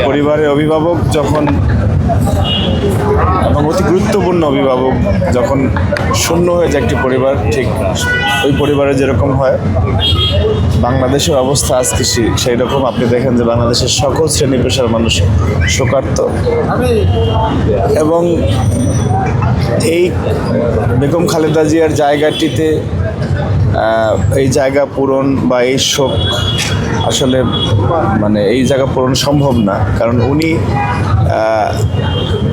পরিবারের অভিভাবক যখন এবং অতি গুরুত্বপূর্ণ অভিভাবক যখন শূন্য হয়ে যায় একটি পরিবার, ঠিক ওই পরিবারে যেরকম হয় বাংলাদেশের অবস্থা আজকে সেই রকম। আপনি দেখেন যে বাংলাদেশের সকল শ্রেণী পেশার মানুষ শোকার্ত এবং এই বেগম খালেদা জিয়ার জায়গাটিতে এই জায়গা পূরণ বা এই শোক আসলে এই জায়গা পূরণ সম্ভব না। কারণ উনি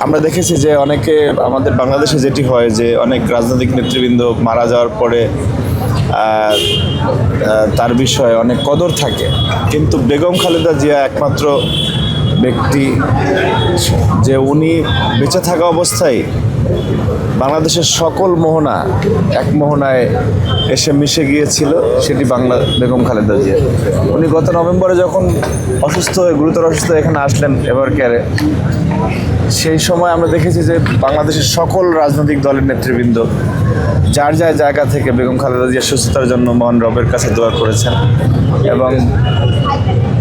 আমরা দেখেছি যে অনেকে আমাদের বাংলাদেশে যেটি হয় যে অনেক রাজনৈতিক নেতৃবৃন্দ মারা যাওয়ার পরে তার বিষয়ে অনেক কদর থাকে, কিন্তু বেগম খালেদা জিয়া একমাত্র ব্যক্তি যে উনি বেঁচে থাকা অবস্থায় বাংলাদেশের সকল মোহনা এক মোহনায় এসে মিশে গিয়েছিল, সেটি বেগম খালেদা জিয়া। উনি গত নভেম্বরে যখন গুরুতর অসুস্থ এখানে আসলেন এবার কেয়ারে, সেই সময় আমরা দেখেছি যে বাংলাদেশের সকল রাজনৈতিক দলের নেতৃবৃন্দ যার যার জায়গা থেকে বেগম খালেদা জিয়ার সুস্থতার জন্য মহান রবের কাছে দোয়া করেছেন। এবং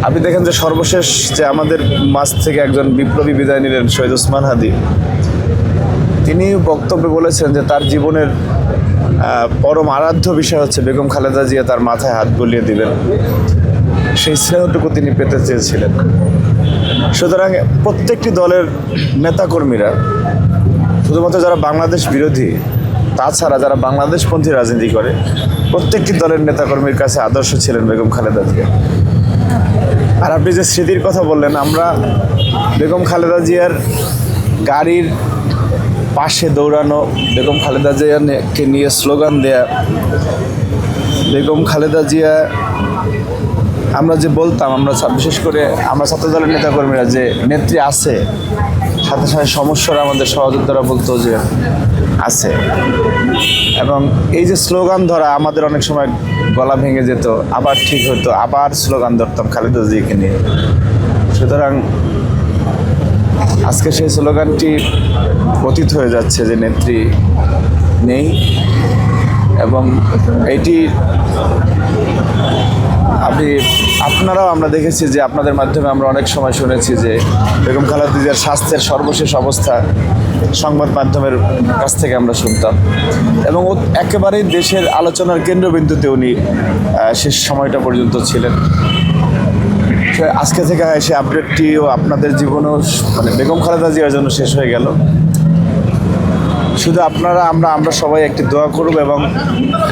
আপনি দেখেন যে সর্বশেষ যে আমাদের মাঝ থেকে একজন বিপ্লবী বিদায় নিলেন শহীদ ওসমান হাদি, তিনি বক্তব্যে বলেছেন যে তার জীবনের পরম আরাধ্য বিষয় হচ্ছে বেগম খালেদা জিয়া তার মাথায় হাত বুলিয়ে দিবেন, সেই স্নেহটুকু তিনি পেতে চেয়েছিলেন। সুতরাং প্রত্যেকটি দলের নেতাকর্মীরা, শুধুমাত্র যারা বাংলাদেশ বিরোধী তাছাড়া যারা বাংলাদেশপন্থী রাজনীতি করে, প্রত্যেকটি দলের নেতাকর্মীর কাছে আদর্শ ছিলেন বেগম খালেদা জিয়া। আর আপনি যে স্মৃতির কথা বললেন, আমরা বেগম খালেদা জিয়ার গাড়ির পাশে দৌড়ানো, বেগম খালেদা জিয়াকে নিয়ে স্লোগান দেয়া, বেগম খালেদা জিয়া আমরা যে বলতাম, বিশেষ করে আমরা ছাত্রদলের নেতাকর্মীরা যে নেত্রী আছে, সাথে সাথে সমস্যারা আমাদের সহযোদ্ধারা বলতো যে আছে। এবং এই যে স্লোগান ধরা, আমাদের অনেক সময় গলা ভেঙে যেত, আবার ঠিক হতো, আবার স্লোগান ধরতাম খালেদা জিয়াকে নিয়ে। সুতরাং আজকে সেই স্লোগানটি অতীত হয়ে যাচ্ছে যে নেত্রী নেই। এবং এইটি আপনারাও আমরা দেখেছি যে আপনাদের মাধ্যমে আমরা অনেক সময় শুনেছি যে বেগম খালেদা জিয়ার স্বাস্থ্যের সর্বশেষ অবস্থা সংবাদ মাধ্যমের কাছ থেকে আমরা শুনতাম, এবং একেবারেই দেশের আলোচনার কেন্দ্রবিন্দুতে উনি শেষ সময়টা পর্যন্ত ছিলেন। আজকে থেকে সেই আপডেটটিও আপনাদের জীবনেও বেগম খালেদা জিয়ার জন্য শেষ হয়ে গেল। শুধু আমরা সবাই একটি দোয়া করব, এবং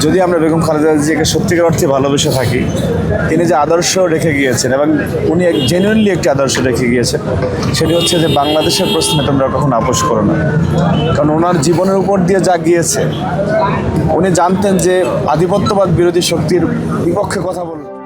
যদি আমরা বেগম খালেদা জিয়াকে সত্যিকার অর্থে ভালোবেসে থাকি, তিনি যে আদর্শ রেখে গিয়েছেন এবং উনি জেনুইনলি একটি আদর্শ রেখে গিয়েছেন, সেটি হচ্ছে যে বাংলাদেশের প্রশ্নে তোমরা কখনো আপোষ করো না। কারণ ওনার জীবনের উপর দিয়ে যা গিয়েছে, উনি জানতেন যে আধিপত্যবাদ বিরোধী শক্তির বিপক্ষে কথা বলবেন।